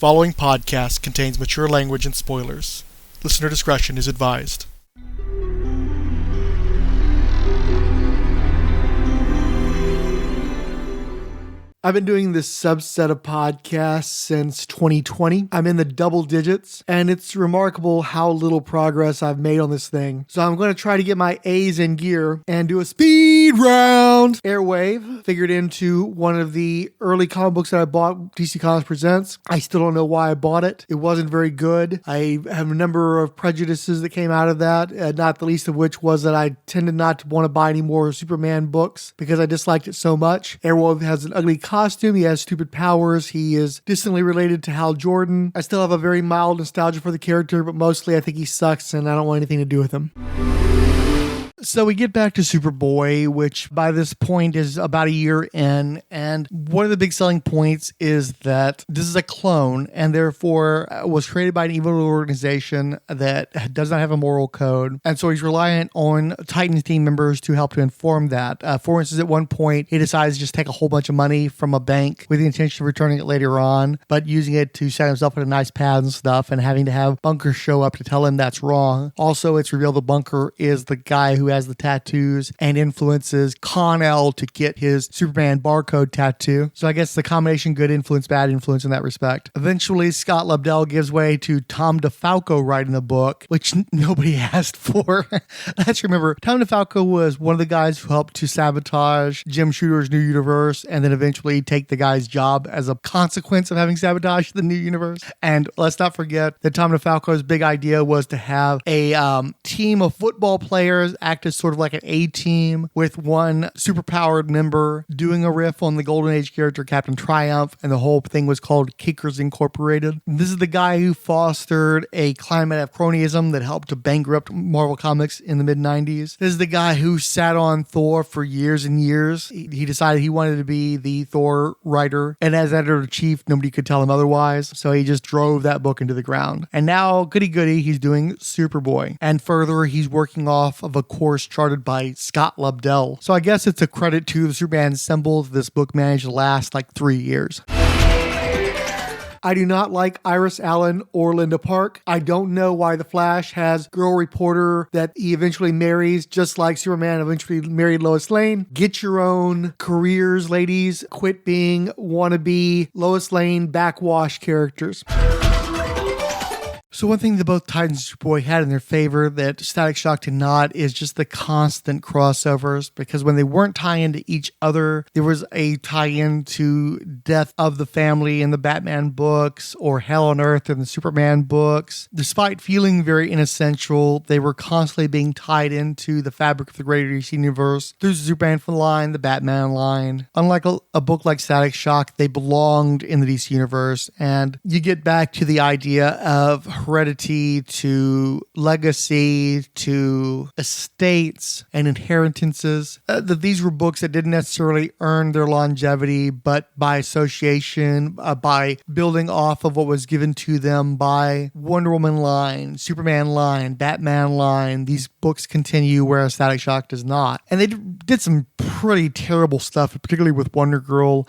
following podcast contains mature language and spoilers. Listener discretion is advised. I've been doing this subset of podcasts since 2020. I'm in the double digits, and it's remarkable how little progress I've made on this thing. So I'm going to try to get my A's in gear and do a speed round. Airwave figured into one of the early comic books that I bought, DC Comics Presents. I still don't know why I bought it. It wasn't very good. I have a number of prejudices that came out of that, not the least of which was that I tended not to want to buy any more Superman books because I disliked it so much. Airwave has an ugly costume. He has stupid powers. He is distantly related to Hal Jordan. I still have a very mild nostalgia for the character, but mostly I think he sucks and I don't want anything to do with him. So we get back to Superboy, which by this point is about a year in, and one of the big selling points is that this is a clone and therefore was created by an evil organization that does not have a moral code, and so he's reliant on Titans team members to help to inform that. For instance, at one point, he decides to just take a whole bunch of money from a bank with the intention of returning it later on, but using it to set himself on a nice path and stuff, and having to have Bunker show up to tell him that's wrong. Also, it's revealed that Bunker is the guy who has the tattoos and influences Con-El to get his Superman barcode tattoo. So I guess the combination good influence, bad influence in that respect. Eventually, Scott Lobdell gives way to Tom DeFalco writing the book, which nobody asked for. Let's remember, Tom DeFalco was one of the guys who helped to sabotage Jim Shooter's New Universe and then eventually take the guy's job as a consequence of having sabotaged the New Universe. And let's not forget that Tom DeFalco's big idea was to have a team of football players act as sort of like an A-team with one superpowered member doing a riff on the Golden Age character Captain Triumph, and the whole thing was called Kickers Incorporated. This is the guy who fostered a climate of cronyism that helped to bankrupt Marvel Comics in the mid-90s. This is the guy who sat on Thor for years and years. He decided he wanted to be the Thor writer, and as editor-in-chief, nobody could tell him otherwise, so he just drove that book into the ground. And now, goody-goody, he's doing Superboy. And further, he's working off of a course charted by Scott Lobdell. So I guess it's a credit to the Superman symbol that this book managed to last like 3 years. I do not like Iris Allen or Linda Park. I don't know why The Flash has girl reporter that he eventually marries, just like Superman eventually married Lois Lane. Get your own careers, ladies. Quit being wannabe Lois Lane backwash characters. So one thing that both Titans and Superboy had in their favor that Static Shock did not is just the constant crossovers, because when they weren't tying into each other, there was a tie-in to Death of the Family in the Batman books or Hell on Earth in the Superman books. Despite feeling very inessential, they were constantly being tied into the fabric of the greater DC universe through the Superman line, the Batman line. Unlike a book like Static Shock, they belonged in the DC universe, and you get back to the idea of heredity to legacy to estates and inheritances. That these were books that didn't necessarily earn their longevity, but by association, by building off of what was given to them by Wonder Woman line, Superman line, Batman line, these books continue where Static Shock does not. And they did some pretty terrible stuff, particularly with Wonder Girl.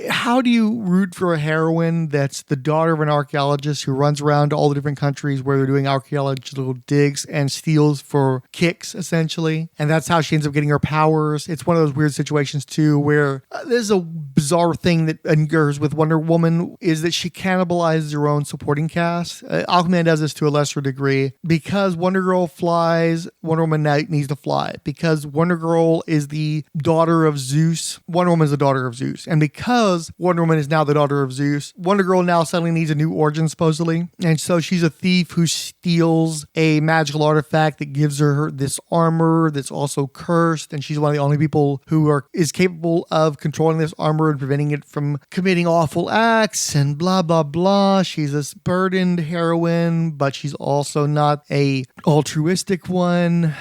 How do you root for a heroine that's the daughter of an archaeologist who runs around to all the different countries where they're doing archaeological digs and steals for kicks, essentially? And that's how she ends up getting her powers. It's one of those weird situations, too, where there's a bizarre thing that occurs with Wonder Woman is that she cannibalizes her own supporting cast. Aquaman does this to a lesser degree. Because Wonder Girl flies, Wonder Woman needs to fly. Because Wonder Girl is the daughter of Zeus, Wonder Woman is the daughter of Zeus. And because Wonder Woman is now the daughter of Zeus, Wonder Girl now suddenly needs a new origin, supposedly. And so she's a thief who steals a magical artifact that gives her this armor that's also cursed, and she's one of the only people who is capable of controlling this armor and preventing it from committing awful acts and blah blah blah. She's this burdened heroine, but she's also not a altruistic one.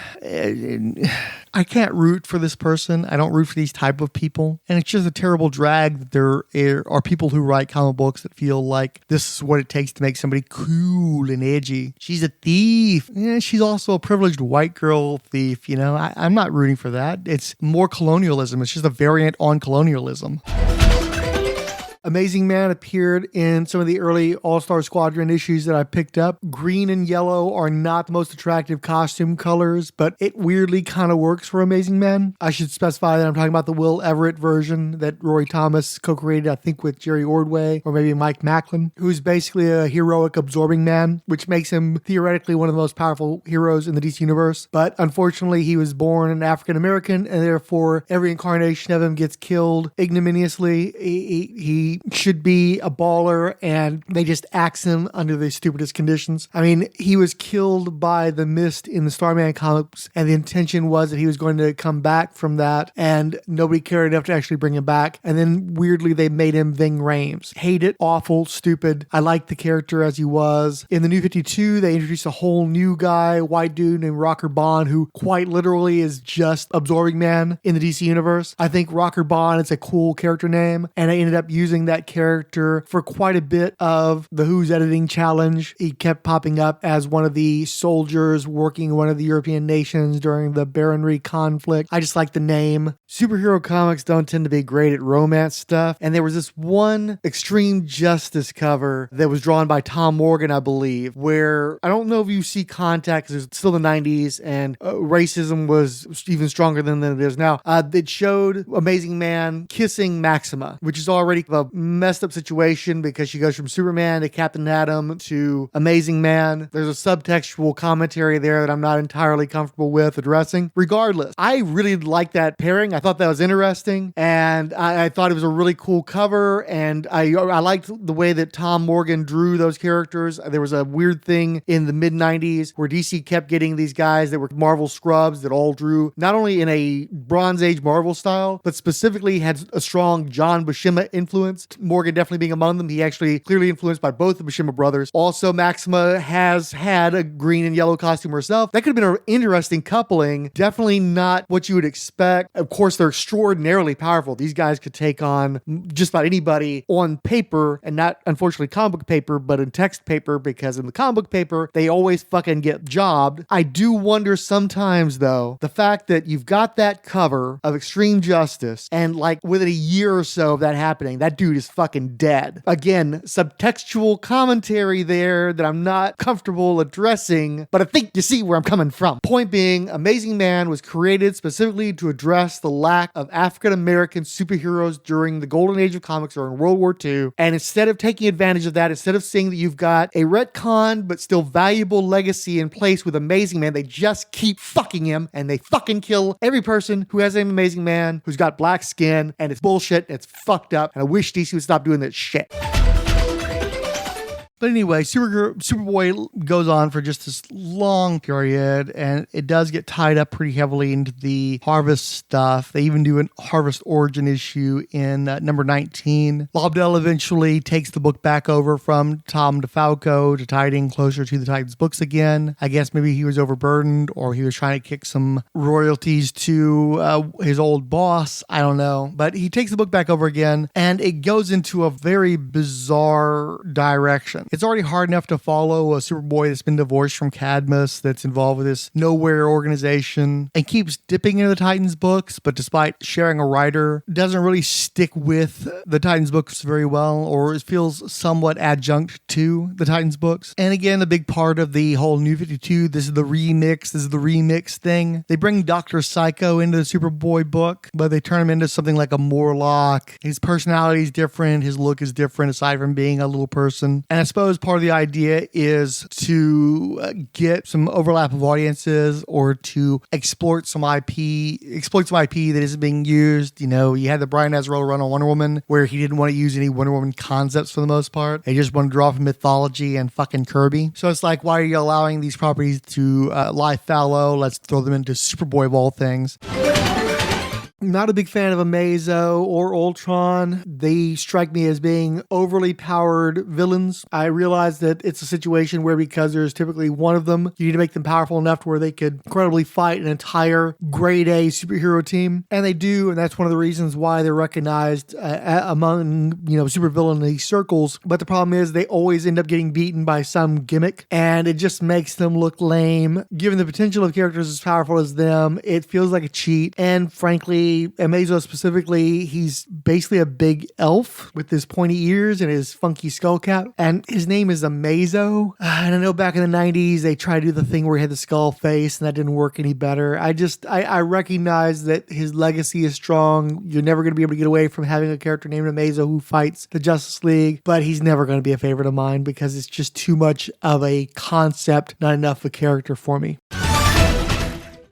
I can't root for this person. I don't root for these type of people. And it's just a terrible drag that there are people who write comic books that feel like this is what it takes to make somebody cool and edgy. She's a thief. Yeah, she's also a privileged white girl thief. You know, I'm not rooting for that. It's more colonialism. It's just a variant on colonialism. Amazing Man appeared in some of the early All-Star Squadron issues that I picked up. Green and yellow are not the most attractive costume colors, but it weirdly kind of works for Amazing Man. I should specify that I'm talking about the Will Everett version that Roy Thomas co-created, I think with Jerry Ordway or maybe Mike Macklin, who's basically a heroic absorbing man, which makes him theoretically one of the most powerful heroes in the DC universe. But unfortunately, he was born an African American, and therefore every incarnation of him gets killed ignominiously. He should be a baller, and they just axe him under the stupidest conditions. I mean, he was killed by the Mist in the Starman comics, and the intention was that he was going to come back from that, and nobody cared enough to actually bring him back. And then weirdly, they made him Ving Rhames. Hate it, awful, stupid. I liked the character as he was. In the New 52, they introduced a whole new guy, white dude named Rocker Bond, who quite literally is just Absorbing Man in the DC universe. I think Rocker Bond is a cool character name, and I ended up using that character for quite a bit of the Who's Editing Challenge. He kept popping up as one of the soldiers working one of the European nations during the Baronry conflict. I just like the name. Superhero comics don't tend to be great at romance stuff, and there was this one Extreme Justice cover that was drawn by Tom Morgan, I believe, where I don't know if you see contact because it's still the 90s and racism was even stronger than it is now. It showed Amazing Man kissing Maxima, which is already a messed up situation because she goes from Superman to Captain Atom to Amazing Man. There's a subtextual commentary there that I'm not entirely comfortable with addressing. Regardless, I really liked that pairing. I thought that was interesting, and I thought it was a really cool cover, and I liked the way that Tom Morgan drew those characters. There was a weird thing in the mid-90s where DC kept getting these guys that were Marvel scrubs that all drew not only in a Bronze Age Marvel style, but specifically had a strong John Buscema influence. Morgan definitely being among them. He actually clearly influenced by both the Buscema brothers. Also, Maxima has had a green and yellow costume herself. That could have been an interesting coupling. Definitely not what you would expect. Of course, they're extraordinarily powerful. These guys could take on just about anybody on paper, and not unfortunately comic book paper, but in text paper, because in the comic book paper, they always fucking get jobbed. I do wonder sometimes, though, the fact that you've got that cover of Extreme Justice, and like within a year or so of that happening, that dude is fucking dead. Again, subtextual commentary there that I'm not comfortable addressing, but I think you see where I'm coming from. Point being, Amazing Man was created specifically to address the lack of African American superheroes during the golden age of comics or in World War II. And instead of taking advantage of that, instead of seeing that you've got a retcon but still valuable legacy in place with Amazing Man, they just keep fucking him, and they fucking kill every person who has an Amazing Man who's got black skin, and it's bullshit, and it's fucked up, and I wish DC would stop doing that shit. But anyway, Superboy goes on for just this long period, and it does get tied up pretty heavily into the Harvest stuff. They even do a Harvest origin issue in number 19. Lobdell eventually takes the book back over from Tom DeFalco to tie it in closer to the Titans books again. I guess maybe he was overburdened, or he was trying to kick some royalties to his old boss. I don't know. But he takes the book back over again, and it goes into a very bizarre direction. It's already hard enough to follow a Superboy that's been divorced from Cadmus, that's involved with this nowhere organization, and keeps dipping into the Titans books, but despite sharing a writer, doesn't really stick with the Titans books very well, or it feels somewhat adjunct to the Titans books. And again, a big part of the whole New 52, this is the remix thing. They bring Dr. Psycho into the Superboy book, but they turn him into something like a Morlock. His personality is different, his look is different, aside from being a little person. And I suppose part of the idea is to get some overlap of audiences, or to exploit some IP that isn't being used. You know, you had the Brian Azzarello run on Wonder Woman, where he didn't want to use any Wonder Woman concepts for the most part. He just wanted to draw from mythology and fucking Kirby. So it's like, why are you allowing these properties to lie fallow? Let's throw them into Superboy of all things. Not a big fan of Amazo or Ultron. They strike me as being overly powered villains. I realize that it's a situation where, because there's typically one of them, you need to make them powerful enough to where they could incredibly fight an entire grade A superhero team. And they do, and that's one of the reasons why they're recognized among, supervillainy circles. But the problem is they always end up getting beaten by some gimmick, and it just makes them look lame. Given the potential of characters as powerful as them, it feels like a cheat. And frankly, Superboy, Amazo specifically, he's basically a big elf with his pointy ears and his funky skull cap. And his name is Amazo. And I know back in the 90s, they tried to do the thing where he had the skull face and that didn't work any better. I recognize that his legacy is strong. You're never going to be able to get away from having a character named Amazo who fights the Justice League, but he's never going to be a favorite of mine because it's just too much of a concept, not enough of a character for me.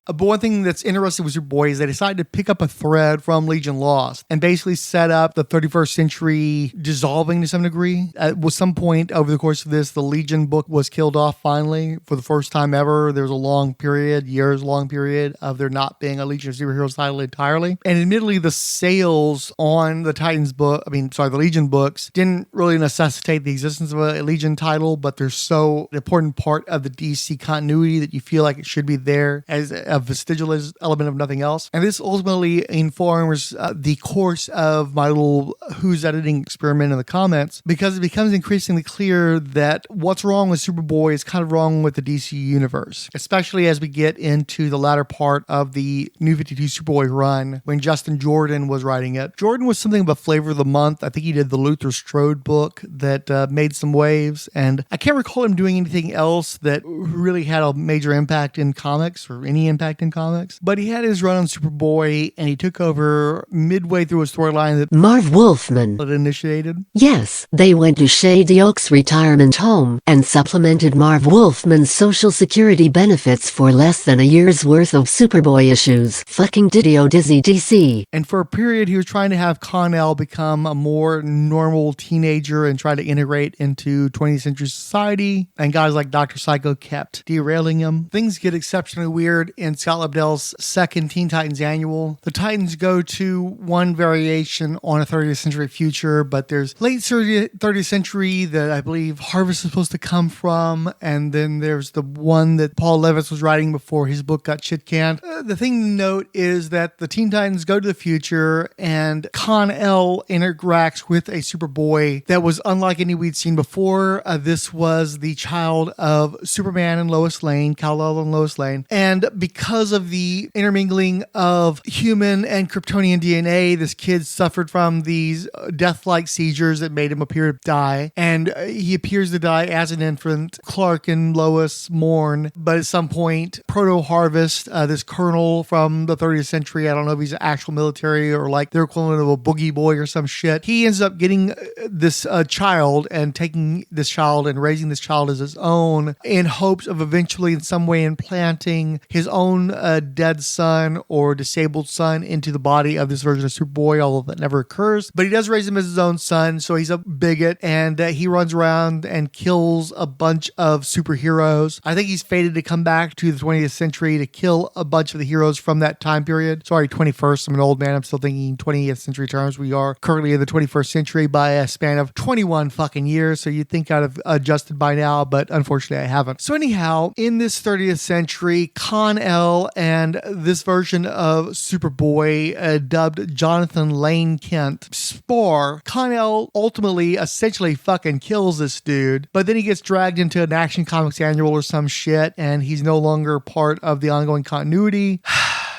But one thing that's interesting with Superboy is they decided to pick up a thread from Legion Lost and basically set up the 31st century dissolving to some degree. At some point over the course of this, the Legion book was killed off finally for the first time ever. There was a long period, years-long period of there not being a Legion of Superheroes title entirely. And admittedly, the sales on the the Legion books didn't really necessitate the existence of a Legion title, but they're so an important part of the DC continuity that you feel like it should be there as a vestigial element of nothing else. And this ultimately informs the course of my little Who's Editing experiment in the comments, because it becomes increasingly clear that what's wrong with Superboy is kind of wrong with the DC universe, especially as we get into the latter part of the New 52 Superboy run when Justin Jordan was writing it. Jordan was something of a flavor of the month. I think he did the Luther Strode book that made some waves, and I can't recall him doing anything else that really had a major impact in comics or any impact in comics, but he had his run on Superboy and he took over midway through a storyline that Marv Wolfman had initiated. Yes, they went to Shady Oaks retirement home and supplemented Marv Wolfman's social security benefits for less than a year's worth of Superboy issues. Fucking Didio Dizzy DC. And for a period, he was trying to have Con-El become a more normal teenager and try to integrate into 20th century society, and guys like Dr. Psycho kept derailing him. Things get exceptionally weird in Scott Lobdell's second Teen Titans annual. The Titans go to one variation on a 30th century future, but there's late 30th century that I believe Harvest is supposed to come from, and then there's the one that Paul Levitz was writing before his book got shit canned. The thing to note is that the Teen Titans go to the future, and Con-El interacts with a Superboy that was unlike any we'd seen before. This was the child of Superman and Lois Lane, Kal-El and Lois Lane, and because of the intermingling of human and Kryptonian DNA, this kid suffered from these death-like seizures that made him appear to die. And he appears to die as an infant. Clark and Lois mourn. But at some point, Proto-Harvest, this colonel from the 30th century, I don't know if he's an actual military or like their equivalent of a boogie boy or some shit, he ends up getting this child and taking this child and raising this child as his own in hopes of eventually in some way implanting his own dead son or disabled son into the body of this version of Superboy, although that never occurs. But he does raise him as his own son, so he's a bigot, and he runs around and kills a bunch of superheroes. I think he's fated to come back to the 20th century to kill a bunch of the heroes from that time period. Sorry, 21st. I'm an old man. I'm still thinking 20th century terms. We are currently in the 21st century by a span of 21 fucking years, so you'd think I'd have adjusted by now, but unfortunately I haven't. So anyhow, in this 30th century, Con-El and this version of Superboy, dubbed Jonathan Lane Kent, spar. Con-El ultimately essentially fucking kills this dude, but then he gets dragged into an Action Comics annual or some shit, and he's no longer part of the ongoing continuity.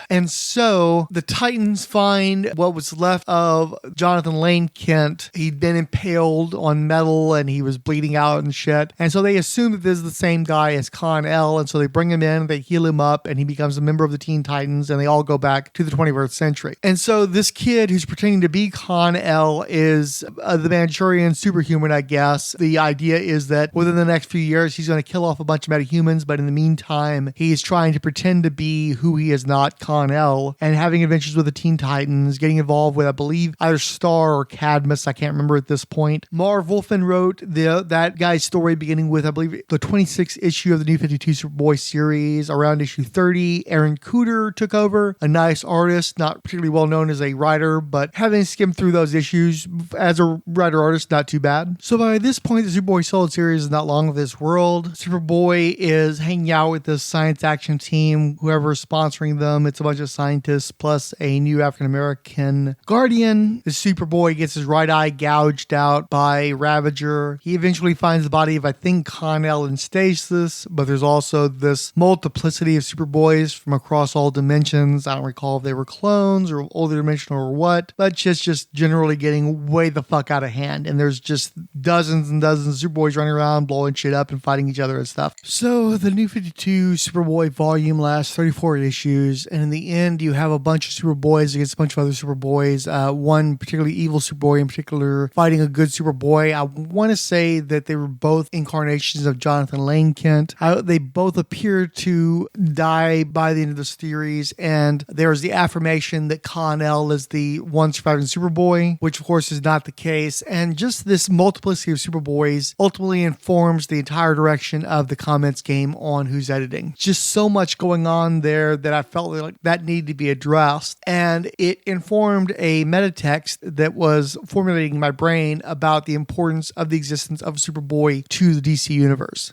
And so the Titans find what was left of Jonathan Lane Kent. He'd been impaled on metal and he was bleeding out and shit. And so they assume that this is the same guy as Con-El. And so they bring him in, they heal him up, and he becomes a member of the Teen Titans, and they all go back to the 21st century. And so this kid who's pretending to be Con-El is the Manchurian superhuman, I guess. The idea is that within the next few years, he's going to kill off a bunch of metahumans, but in the meantime, he's trying to pretend to be who he is not, Con-El, and having adventures with the Teen Titans, getting involved with, I believe, either Star or Cadmus. I can't remember at this point. Marv Wolfman wrote that guy's story beginning with, I believe, the 26th issue of the New 52 Superboy series. Around issue 30, Aaron Cooter took over, a nice artist, not particularly well known as a writer, but having skimmed through those issues as a writer-artist, not too bad. So by this point, the Superboy Solid series is not long of this world. Superboy is hanging out with this science action team, whoever is sponsoring them. It's a bunch of scientists plus a new African-American guardian. The Superboy gets his right eye gouged out by Ravager. He eventually finds the body of, I think, Con-El in stasis, but there's also this multiplicity of Superboys from across all dimensions. I don't recall if they were clones or older dimensional or what, but just generally getting way the fuck out of hand. And there's just dozens and dozens of Superboys running around, blowing shit up and fighting each other and stuff. So the New 52 Superboy volume lasts 34 issues, and in the end, you have a bunch of Superboys against a bunch of other Superboys. One particularly evil Superboy in particular fighting a good Superboy. I want to say that they were both incarnations of Jonathan Lane Kent. They both appear to die by the end of the series, and there's the affirmation that Con-El is the one surviving Superboy, which of course is not the case. And just this multiplicity of Superboys ultimately informs the entire direction of the comments game on Who's Editing. Just so much going on there that I felt like that needed to be addressed. And it informed a meta text that was formulating in my brain about the importance of the existence of Superboy to the DC universe.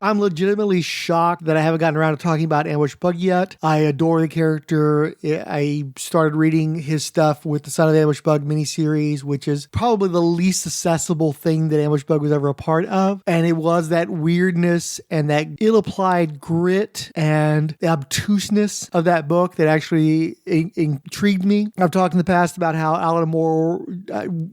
I'm legitimately shocked that I haven't gotten around to talking about Ambush Bug yet. I adore the character. I started reading his stuff with the Son of Ambush Bug miniseries, which is probably the least accessible thing that Ambush Bug was ever a part of. And it was that weirdness and that ill-applied grit and the obtuseness of that book that actually intrigued me. I've talked in the past about how Alan Moore,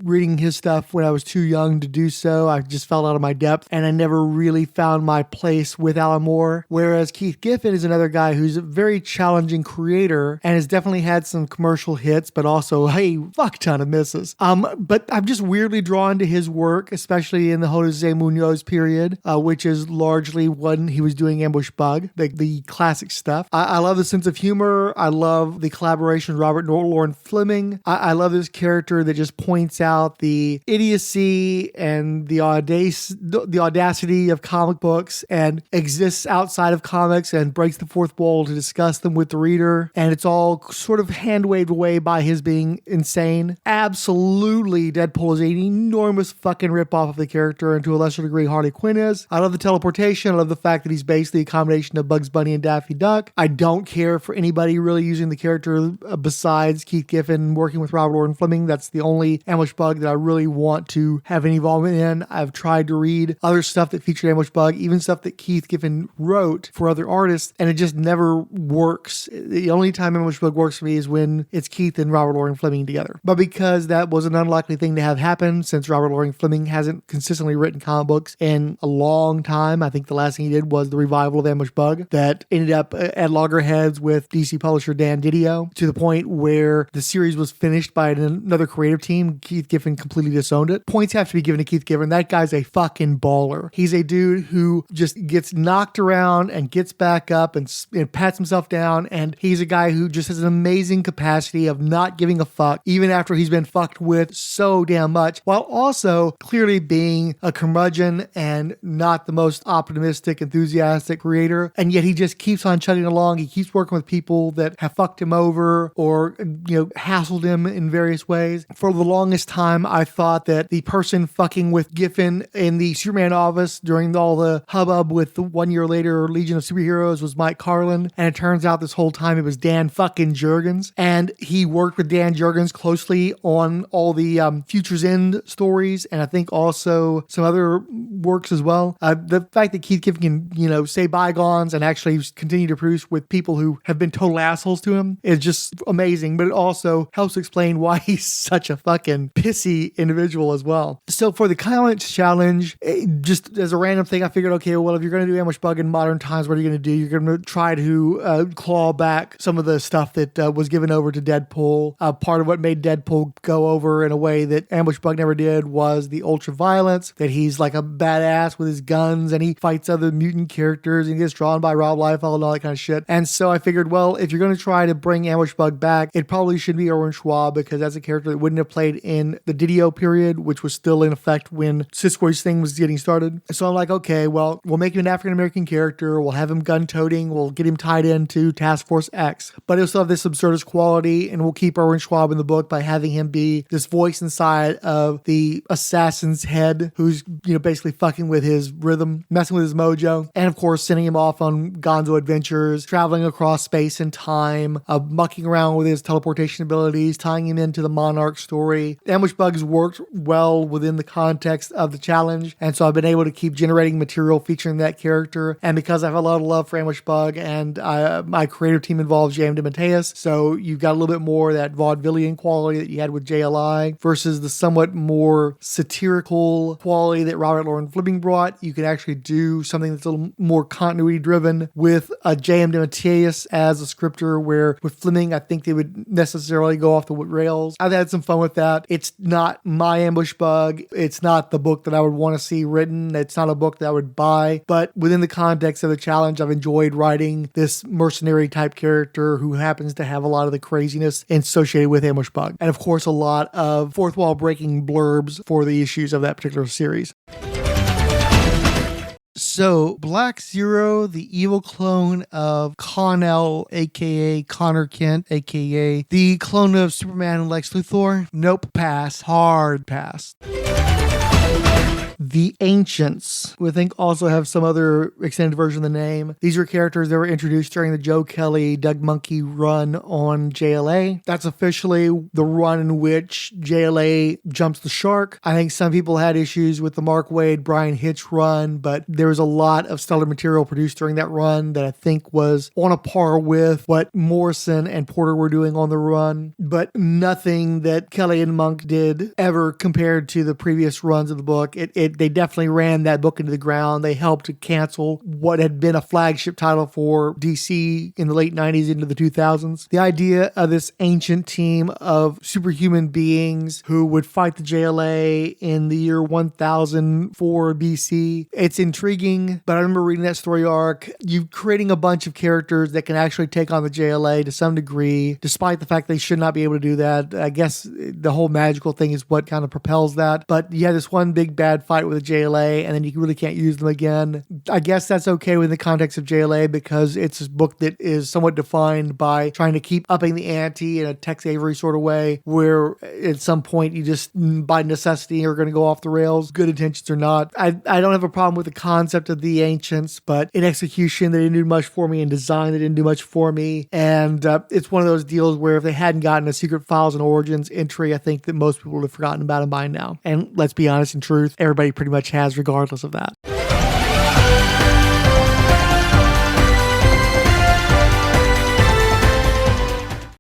reading his stuff when I was too young to do so, I just fell out of my depth and I never really found my place with Alan Moore, whereas Keith Giffen is another guy who's a very challenging creator and has definitely had some commercial hits, but also a fuck ton of misses. But I'm just weirdly drawn to his work, especially in the Jose Munoz period, which is largely when he was doing Ambush Bug, the classic stuff. I love the sense of humor. I love the collaboration with Robert Lauren Fleming. I love this character that just points out the idiocy and the audacity of comic books and exists outside of comics and breaks the fourth wall to discuss them with the reader. And it's all sort of hand-waved away by his being insane. Absolutely, Deadpool is an enormous fucking ripoff of the character, and to a lesser degree, Harley Quinn is. I love the teleportation. I love the fact that he's basically a combination of Bugs Bunny and Daffy Duck. I don't care for anybody really using the character besides Keith Giffen working with Robert Lauren Fleming. That's the only Ambush Bug that I really want to have any involvement in. I've tried to read other stuff that featured Ambush Bug, even stuff that Keith Giffen wrote for other artists, and it just never works. The only time Ambush Bug works for me is when it's Keith and Robert Lauren Fleming together. But because that was an unlikely thing to have happen, since Robert Lauren Fleming hasn't consistently written comic books in a long time, I think the last thing he did was the revival of Ambush Bug that ended up at loggerheads with DC publisher Dan Didio, to the point where the series was finished by another creative team. Keith Giffen completely disowned it. Points have to be given to Keith Giffen. That guy's a fucking baller. He's a dude who just gets knocked around and gets back up and pats himself down, and he's a guy who just has an amazing capacity of not giving a fuck even after he's been fucked with so damn much, while also clearly being a curmudgeon and not the most optimistic, enthusiastic creator. And yet he just keeps on chugging along. He keeps working with people that have fucked him over or, hassled him in various ways. For the longest time, I thought that the person fucking with Giffen in the Superman office during all the hubbub with the 1 year later Legion of Superheroes was Mike Carlin, and it turns out this whole time it was Dan fucking Jurgens, and he worked with Dan Jurgens closely on all the Future's End stories, and I think also some other works as well. The fact that Keith Giffen can, say bygones and actually continue to produce with people who have been total assholes to him is just amazing, but it also helps explain why he's such a fucking pissy individual as well. So for the comments challenge, just as a random thing, I figured, okay, well, if you're going to do Ambush Bug in modern times, what are you going to do? You're going to try to claw back some of the stuff that was given over to Deadpool. Part of what made Deadpool go over in a way that Ambush Bug never did was the ultra violence, that he's like a badass with his guns and he fights other mutant characters and he gets drawn by Rob Liefeld and all that kind of shit. And so I figured, well, if you're going to try to bring Ambush Bug back, it probably should be Erwin Schwab, because that's a character that wouldn't have played in the Didio period, which was still in effect when Sisquo's thing was getting started. So I'm like, okay, well, we'll make him an African-American character, we'll have him gun-toting, we'll get him tied into Task Force X, but it'll still have this absurdist quality, and we'll keep Erwin Schwab in the book by having him be this voice inside of the assassin's head who's, basically fucking with his rhythm, messing with his mojo, and of course sending him off on gonzo adventures, traveling across space and time, mucking around with his teleportation abilities, tying him into the Monarch story. Ambush Bug's worked well within the context of the challenge, and so I've been able to keep generating material featuring that character. And because I have a lot of love for Ambush Bug, and my creative team involves J.M. DeMatteis, so you've got a little bit more of that vaudevillian quality that you had with JLI versus the somewhat more satirical quality that Robert Loren Fleming brought. You can actually do something that's a little more continuity driven with J.M. DeMatteis as a scripter, where with Fleming, I think they would necessarily go off the rails. I've had some fun with that. It's not my Ambush Bug. It's not the book that I would want to see written. It's not a book that I would buy, but within the context of the challenge, I've enjoyed writing this mercenary type character who happens to have a lot of the craziness associated with Ambush Bug. And of course, a lot of fourth wall breaking blurbs for the issues of that particular series. So, Black Zero, the evil clone of Con-El, aka Connor Kent, aka the clone of Superman and Lex Luthor. Nope, pass. Hard pass. The Ancients, we think also have some other extended version of the name. These are characters that were introduced during the Joe Kelly, Doug Monkey run on JLA. That's officially the run in which JLA jumps the shark. I think some people had issues with the Mark Waid, Brian Hitch run, but there was a lot of stellar material produced during that run that I think was on a par with what Morrison and Porter were doing on the run, but nothing that Kelly and Monk did ever compared to the previous runs of the book. They definitely ran that book into the ground. They helped to cancel what had been a flagship title for DC in the late 90s into the 2000s. The idea of this ancient team of superhuman beings who would fight the JLA in the year 1004 BC. It's intriguing, but I remember reading that story arc. You creating a bunch of characters that can actually take on the JLA to some degree, despite the fact they should not be able to do that. I guess the whole magical thing is what kind of propels that. But you have this one big bad fight with a JLA, and then you really can't use them again. I guess that's okay within the context of JLA because it's a book that is somewhat defined by trying to keep upping the ante in a Tex Avery sort of way, where at some point you just, by necessity, are going to go off the rails, good intentions or not. I don't have a problem with the concept of the Ancients, but in execution, they didn't do much for me. In design, they didn't do much for me. And it's one of those deals where if they hadn't gotten a Secret Files and Origins entry, I think that most people would have forgotten about them by now. And let's be honest, in truth, everybody pretty much has, regardless of that.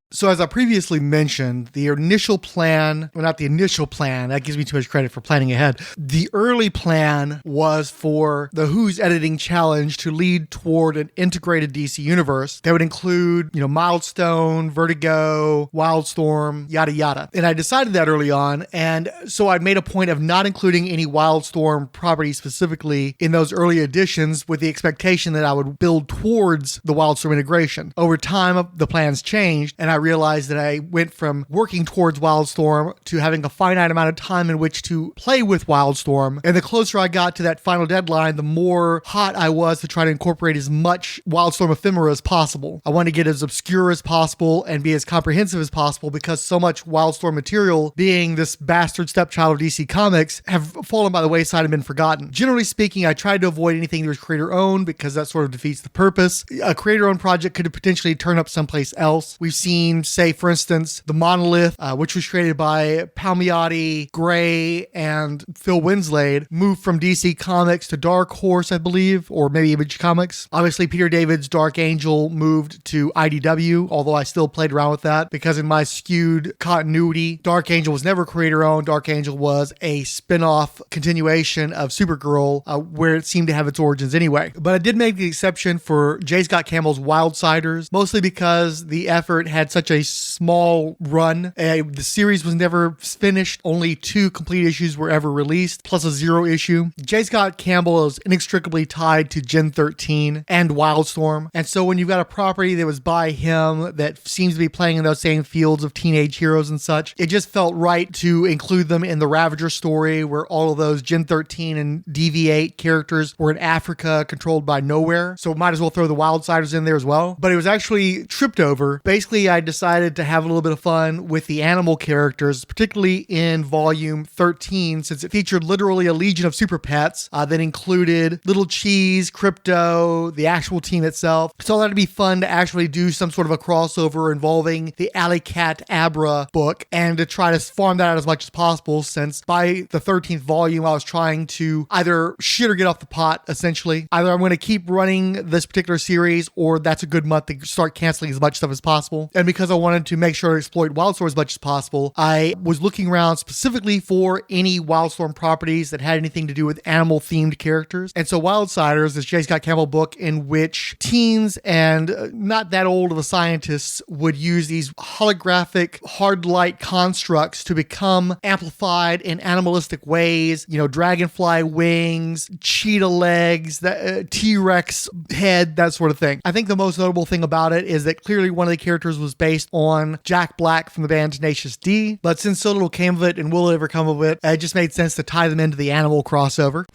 So as I previously mentioned, the initial plan, well, not the initial plan, that gives me too much credit for planning ahead. The early plan was for the Who's Editing Challenge to lead toward an integrated DC universe that would include, Milestone, Vertigo, Wildstorm, yada yada. And I decided that early on, and so I made a point of not including any Wildstorm properties specifically in those early editions with the expectation that I would build towards the Wildstorm integration. Over time, the plans changed, and I realized that I went from working towards Wildstorm to having a finite amount of time in which to play with Wildstorm. And the closer I got to that final deadline, the more hot I was to try to incorporate as much Wildstorm ephemera as possible. I wanted to get as obscure as possible and be as comprehensive as possible because so much Wildstorm material, being this bastard stepchild of DC Comics, have fallen by the wayside and been forgotten. Generally speaking, I tried to avoid anything that was creator-owned because that sort of defeats the purpose. A creator-owned project could potentially turn up someplace else. We've seen, say, for instance, the Monolith, which was created by Palmiotti, Gray, and Phil Winslade, moved from DC Comics to Dark Horse, I believe, or maybe Image Comics. Obviously, Peter David's Dark Angel moved to IDW, although I still played around with that because in my skewed continuity, Dark Angel was never creator-owned. Dark Angel was a spin-off continuation of Supergirl, where it seemed to have its origins anyway. But I did make the exception for J. Scott Campbell's Wildsiders, mostly because the effort had such a small run. The series was never finished. Only 2 complete issues were ever released, plus a 0 issue. J. Scott Campbell is inextricably tied to Gen 13 and Wildstorm. And so when you've got a property that was by him that seems to be playing in those same fields of teenage heroes and such, it just felt right to include them in the Ravager story where all of those Gen 13 and DV8 characters were in Africa controlled by Nowhere. So might as well throw the Wildsiders in there as well. But it was actually tripped over. Basically, I decided decided to have a little bit of fun with the animal characters, particularly in volume 13, since it featured literally a legion of super pets that included Little Cheese, Crypto, the actual team itself. So I thought it'd be fun to actually do some sort of a crossover involving the Alley Cat Abra book and to try to farm that out as much as possible, since by the 13th volume I was trying to either shit or get off the pot, essentially. Either I'm going to keep running this particular series, or that's a good month to start canceling as much stuff as possible. And because I wanted to make sure to exploit Wildstorm as much as possible, I was looking around specifically for any Wildstorm properties that had anything to do with animal-themed characters. And so Wildsiders, this J. Scott Campbell book in which teens and not that old of a scientists would use these holographic hard light constructs to become amplified in animalistic ways, dragonfly wings, cheetah legs, T-Rex head, that sort of thing. I think the most notable thing about it is that clearly one of the characters was based on Jack Black from the band Tenacious D, but since so little came of it and will ever come of it, it just made sense to tie them into the animal crossover.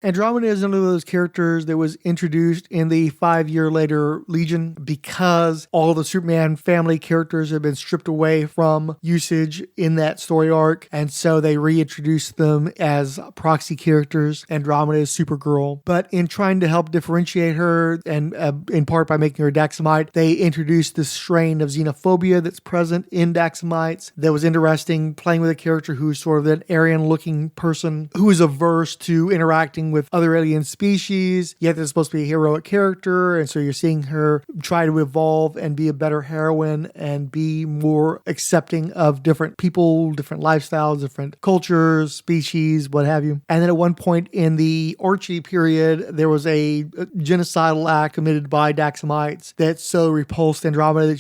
Andromeda is one of those characters that was introduced in the 5-year later Legion because all the Superman family characters have been stripped away from usage in that story arc, and so they reintroduced them as proxy characters. Andromeda is Supergirl, but in trying to help differentiate her, and in part by making her a Daxamite, they introduced this strain of xenophobia that's present in Daxamites that was interesting, playing with a character who's sort of an Aryan-looking person who is averse to interacting with other alien species, yet there's supposed to be a heroic character, and so you're seeing her try to evolve and be a better heroine and be more accepting of different people, different lifestyles, different cultures, species, what have you. And then at one point in the Archie period, there was a genocidal act committed by Daxamites that so repulsed Andromeda that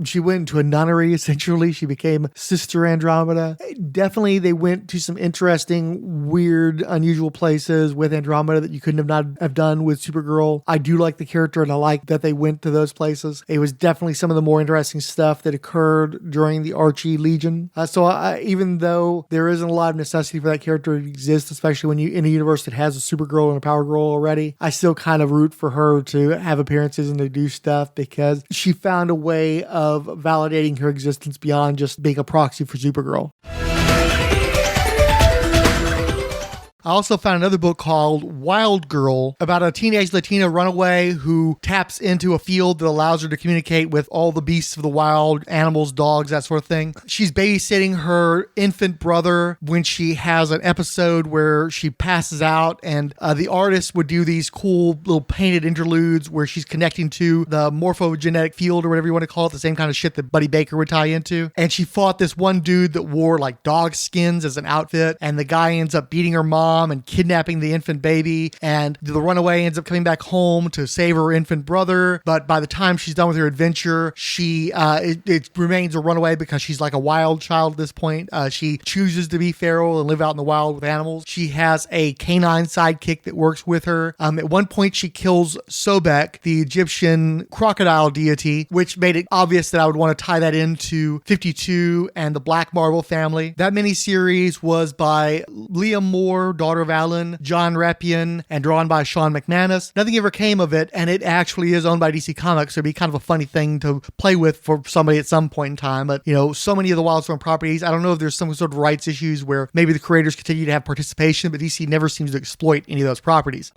she went into a nunnery, essentially. She became Sister Andromeda. Definitely, they went to some interesting, weird, unusual places with Andromeda that you couldn't have done with Supergirl. I do like the character, and I like that they went to those places. It was definitely some of the more interesting stuff that occurred during the Archie Legion. Even though there isn't a lot of necessity for that character to exist, especially when you in a universe that has a Supergirl and a Power Girl already, I still kind of root for her to have appearances and to do stuff because she found a way of validating her existence beyond just being a proxy for Supergirl. I also found another book called Wild Girl about a teenage Latina runaway who taps into a field that allows her to communicate with all the beasts of the wild, animals, dogs, that sort of thing. She's babysitting her infant brother when she has an episode where she passes out, and the artist would do these cool little painted interludes where she's connecting to the morphogenetic field or whatever you want to call it, the same kind of shit that Buddy Baker would tie into. And she fought this one dude that wore like dog skins as an outfit, and the guy ends up beating her mom and kidnapping the infant baby, and the runaway ends up coming back home to save her infant brother. But by the time she's done with her adventure, it remains a runaway because she's like a wild child at this point. She chooses to be feral and live out in the wild with animals. She has a canine sidekick that works with her. At one point, she kills Sobek, the Egyptian crocodile deity, which made it obvious that I would want to tie that into 52 and the Black Marvel family. That miniseries was by Leah Moore, daughter of Alan, John Rappian, and drawn by Sean McManus. Nothing ever came of it, and it actually is owned by DC Comics, so it'd be kind of a funny thing to play with for somebody at some point in time. But, so many of the Wildstorm properties, I don't know if there's some sort of rights issues where maybe the creators continue to have participation, but DC never seems to exploit any of those properties.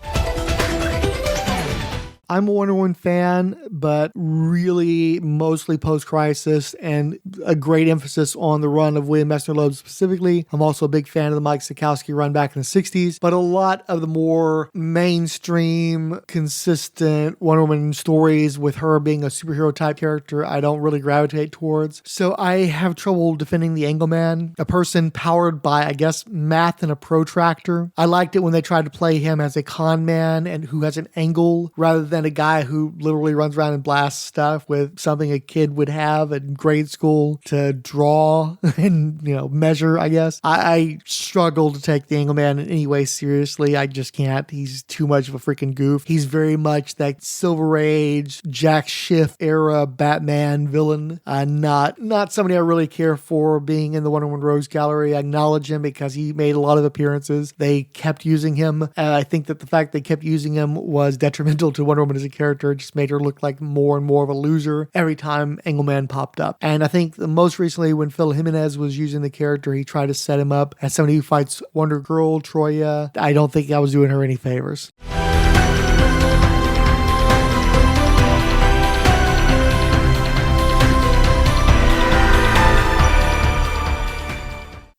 I'm a Wonder Woman fan, but really mostly post-crisis and a great emphasis on the run of William Messner Loeb specifically. I'm also a big fan of the Mike Sekowsky run back in the 60s, but a lot of the more mainstream, consistent Wonder Woman stories with her being a superhero type character, I don't really gravitate towards. So I have trouble defending the Angleman, a person powered by, I guess, math and a protractor. I liked it when they tried to play him as a con man and who has an angle rather than than a guy who literally runs around and blasts stuff with something a kid would have in grade school to draw and, measure, I guess. I struggle to take the Engelman in any way seriously. I just can't. He's too much of a freaking goof. He's very much that Silver Age, Jack Schiff era Batman villain. Not somebody I really care for being in the Wonder Woman Rogues Gallery. I acknowledge him because he made a lot of appearances. They kept using him, and I think that the fact they kept using him was detrimental to Wonder Woman as a character. It just made her look like more and more of a loser every time Engelman popped up. And I think most recently when Phil Jimenez was using the character, he tried to set him up as somebody who fights Wonder Girl, Troya. I don't think I was doing her any favors.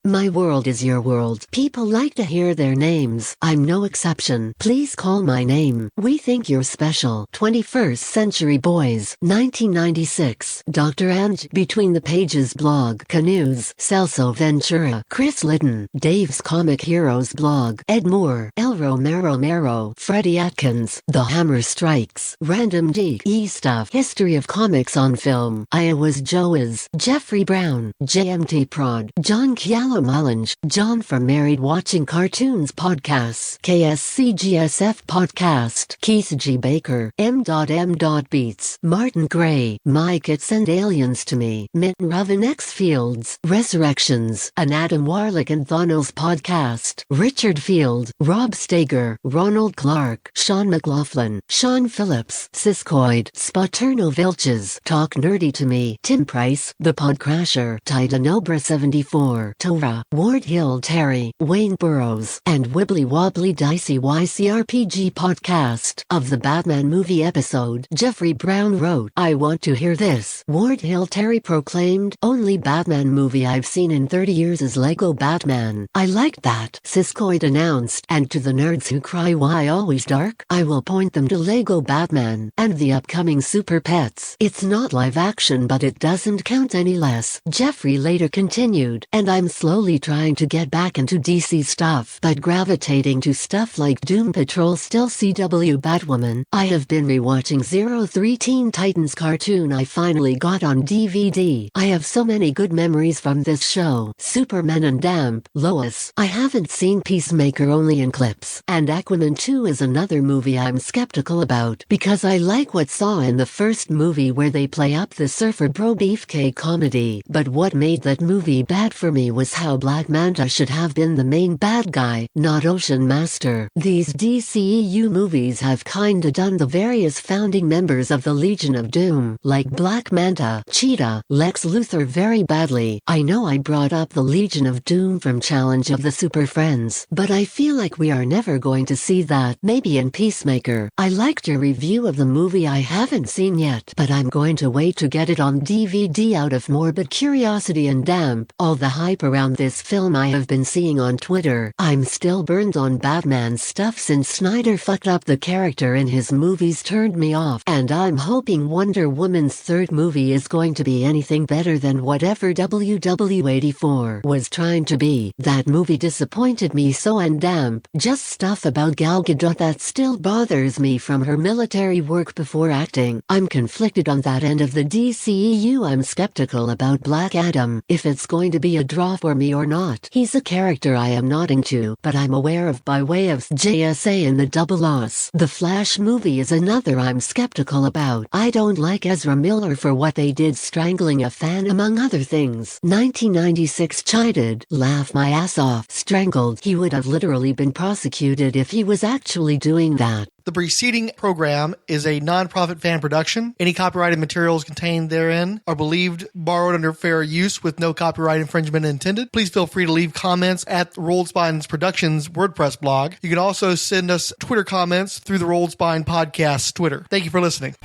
My world is your world. People like to hear their names. I'm no exception. Please call my name. We think you're special. 21st Century Boys. 1996. Dr. Ange. Between the Pages blog. Canoes. Celso Ventura. Chris Liddon. Dave's Comic Heroes blog. Ed Moore. El Romero. Freddie Atkins. The Hammer Strikes. Random D. E-Stuff. History of Comics on Film. Iowa's Joe is. Jeffrey Brown. JMT Prod. John Kiala Mullinge, John from Married Watching Cartoons Podcasts, KSCGSF Podcast, Keith G. Baker, M.M. Beats, Martin Gray, Mike It Send Aliens to Me, Mitten Rovan X Fields, Resurrections, an Adam Warlick and Thanos Podcast, Richard Field, Rob Steger, Ronald Clark, Sean McLaughlin, Sean Phillips, Siskoid, Spaterno Vilches, Talk Nerdy to Me, Tim Price, The Podcrasher, Titanobra 74, Ward Hill Terry, Wayne Burrows, and Wibbly Wobbly Dicey YCRPG podcast. Of the Batman movie episode, Jeffrey Brown wrote, I want to hear this. Ward Hill Terry proclaimed, only Batman movie I've seen in 30 years is Lego Batman. I liked that, Siskoid announced, and to the nerds who cry why always dark, I will point them to Lego Batman, and the upcoming Super Pets. It's not live action but it doesn't count any less. Jeffrey later continued, and I'm slowly trying to get back into DC stuff, but gravitating to stuff like Doom Patrol, still CW Batwoman. I have been rewatching 03 Teen Titans cartoon I finally got on DVD. I have so many good memories from this show. Superman and Damp, Lois. I haven't seen Peacemaker, only in clips. And Aquaman 2 is another movie I'm skeptical about, because I like what saw in the first movie where they play up the surfer bro beefcake comedy, but what made that movie bad for me was how Black Manta should have been the main bad guy, not Ocean Master. These DCEU movies have kinda done the various founding members of the Legion of Doom, like Black Manta, Cheetah, Lex Luthor very badly. I know I brought up the Legion of Doom from Challenge of the Super Friends, but I feel like we are never going to see that. Maybe in Peacemaker. I liked your review of the movie I haven't seen yet, but I'm going to wait to get it on DVD out of morbid curiosity and Damp. All the hype around this film I have been seeing on Twitter. I'm still burned on Batman stuff since Snyder fucked up the character in his movies, turned me off, and I'm hoping Wonder Woman's third movie is going to be anything better than whatever WW84 was trying to be. That movie disappointed me so, and Damp, just stuff about Gal Gadot that still bothers me from her military work before acting. I'm conflicted on that end of the DCEU. I'm skeptical about Black Adam, if it's going to be a draw for me or not. He's a character I am not into, but I'm aware of by way of JSA in the Double Loss. The Flash movie is another I'm skeptical about. I don't like Ezra Miller for what they did, strangling a fan among other things. 1996 chided, laugh my ass off, strangled. He would have literally been prosecuted if he was actually doing that. The preceding program is a non-profit fan production. Any copyrighted materials contained therein are believed borrowed under fair use with no copyright infringement intended. Please feel free to leave comments at Rolled Spines Productions WordPress blog. You can also send us Twitter comments through the Rolled Spine Podcast Twitter. Thank you for listening.